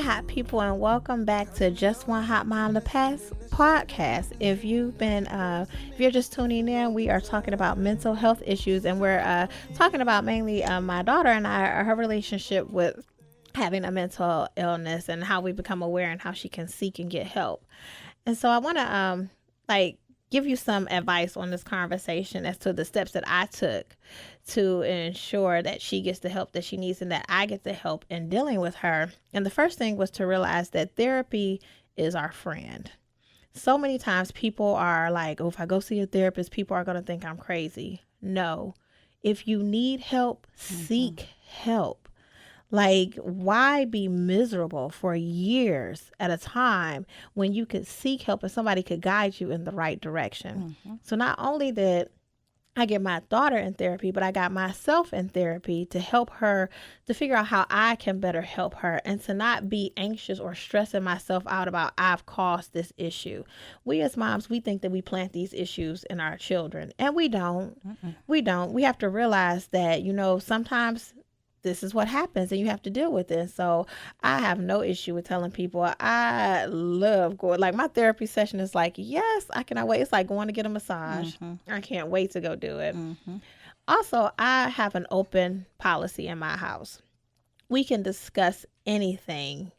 hot people, and welcome back to Just One Hot Mom the Past podcast. If you're just tuning in, we are talking about mental health issues, and we're talking about mainly my daughter and her relationship with having a mental illness and how we become aware and how she can seek and get help. And so I want to like give you some advice on this conversation as to the steps that I took to ensure that she gets the help that she needs and that I get the help in dealing with her. And the first thing was to realize that therapy is our friend. So many times people are like, oh, if I go see a therapist, people are going to think I'm crazy. No. If you need help, seek help. Like, why be miserable for years at a time when you could seek help and somebody could guide you in the right direction? So not only did I get my daughter in therapy, but I got myself in therapy to help her to figure out how I can better help her and to not be anxious or stressing myself out about I've caused this issue. We as moms, we think that we plant these issues in our children, and we don't. We don't. We have to realize that, sometimes this is what happens and you have to deal with it. So I have no issue with telling people I love going. Like, my therapy session is like, yes, I cannot wait. It's like going to get a massage. I can't wait to go do it. Also, I have an open policy in my house. We can discuss anything,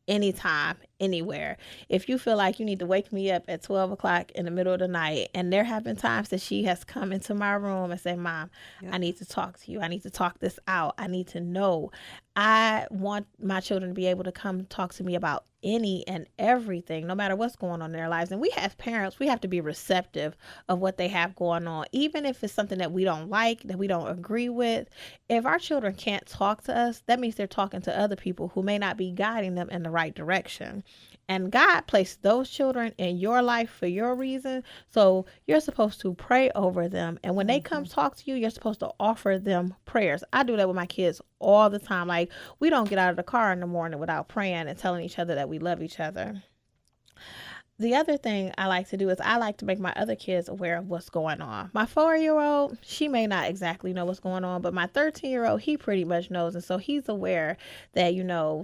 anytime, anywhere. If you feel like you need to wake me up at 12 o'clock in the middle of the night, and there have been times that she has come into my room and said, Mom, I need to talk to you. I need to talk this out. I need to know. I want my children to be able to come talk to me about any and everything, no matter what's going on in their lives. And we have parents, we have to be receptive of what they have going on, even if it's something that we don't like, that we don't agree with. If our children can't talk to us, that means they're talking to other people who may not be guiding them in the right direction. And God placed those children in your life for your reason. So you're supposed to pray over them. And when they come talk to you, you're supposed to offer them prayers. I do that with my kids all the time. Like, we don't get out of the car in the morning without praying and telling each other that we love each other. The other thing I like to do is I like to make my other kids aware of what's going on. My 4-year-old, she may not exactly know what's going on, but my 13-year-old, he pretty much knows. And so he's aware that,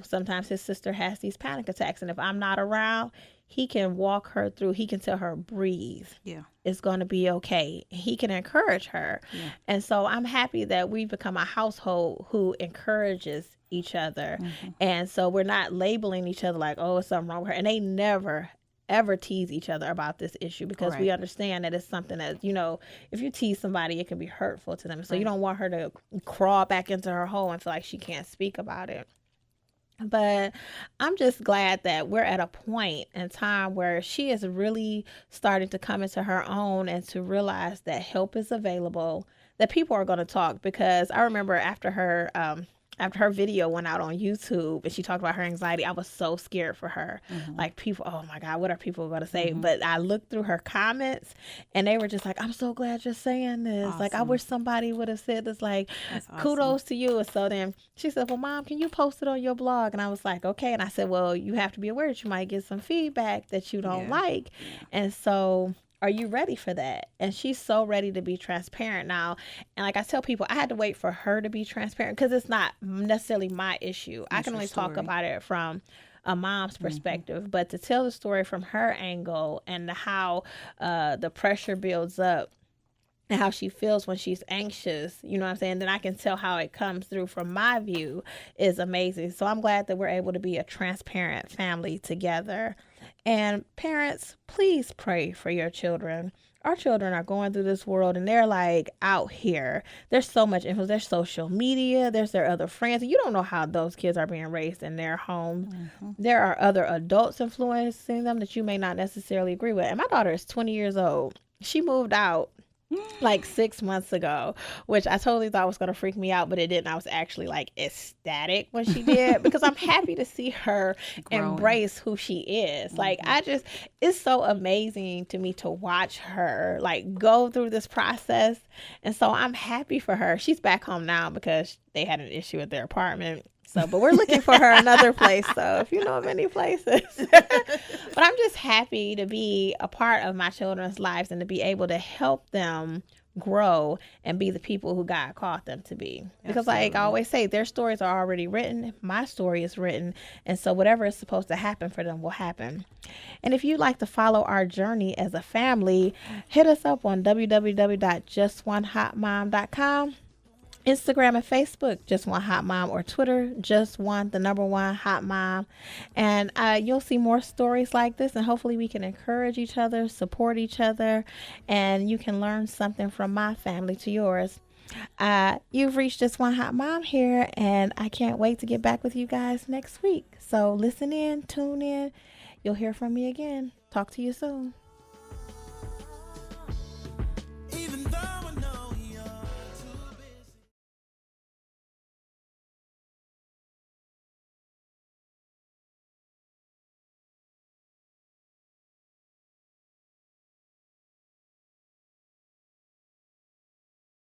sometimes his sister has these panic attacks. And if I'm not around, he can walk her through. He can tell her, breathe. Yeah. It's going to be okay. He can encourage her. Yeah. And so I'm happy that we've become a household who encourages each other. And so we're not labeling each other like, oh, it's something wrong with her. And they never ever tease each other about this issue, because we understand that it's something that, if you tease somebody, it can be hurtful to them. So you don't want her to crawl back into her hole and feel like she can't speak about it. But I'm just glad that we're at a point in time where she is really starting to come into her own and to realize that help is available, that people are going to talk. Because I remember after her video went out on YouTube and she talked about her anxiety, I was so scared for her. Like, people, oh my God, what are people going to say? But I looked through her comments and they were just like, I'm so glad you're saying this. Awesome. Like, I wish somebody would have said this, like, kudos to you. And so then she said, well, Mom, can you post it on your blog? And I was like, okay. And I said, well, you have to be aware that you might get some feedback that you don't like. And so, are you ready for that? And she's so ready to be transparent now. And like I tell people, I had to wait for her to be transparent because it's not necessarily my issue. I can only talk about it from a mom's perspective, but to tell the story from her angle and how the pressure builds up and how she feels when she's anxious, you know what I'm saying? Then I can tell how it comes through from my view is amazing. So I'm glad that we're able to be a transparent family together. And parents, please pray for your children. Our children are going through this world and they're like out here. There's so much influence. There's social media. There's their other friends. You don't know how those kids are being raised in their homes. There are other adults influencing them that you may not necessarily agree with. And my daughter is 20 years old. She moved out like 6 months ago, which I totally thought was going to freak me out, but it didn't. I was actually like ecstatic when she did because I'm happy to see her embrace who she is. Like, it's so amazing to me to watch her like go through this process. And so I'm happy for her. She's back home now because they had an issue with their apartment. So, but we're looking for her another place. So if you know of any places, but I'm just happy to be a part of my children's lives and to be able to help them grow and be the people who God called them to be. Because like I always say, their stories are already written. My story is written. And so whatever is supposed to happen for them will happen. And if you'd like to follow our journey as a family, hit us up on www.justonehotmom.com. Instagram and Facebook, Just One Hot Mom, or Twitter, Just One, the number one Hot Mom. And you'll see more stories like this, and hopefully we can encourage each other, support each other, and you can learn something from my family to yours. You've reached Just One Hot Mom here, and I can't wait to get back with you guys next week. So listen in, tune in. You'll hear from me again. Talk to you soon.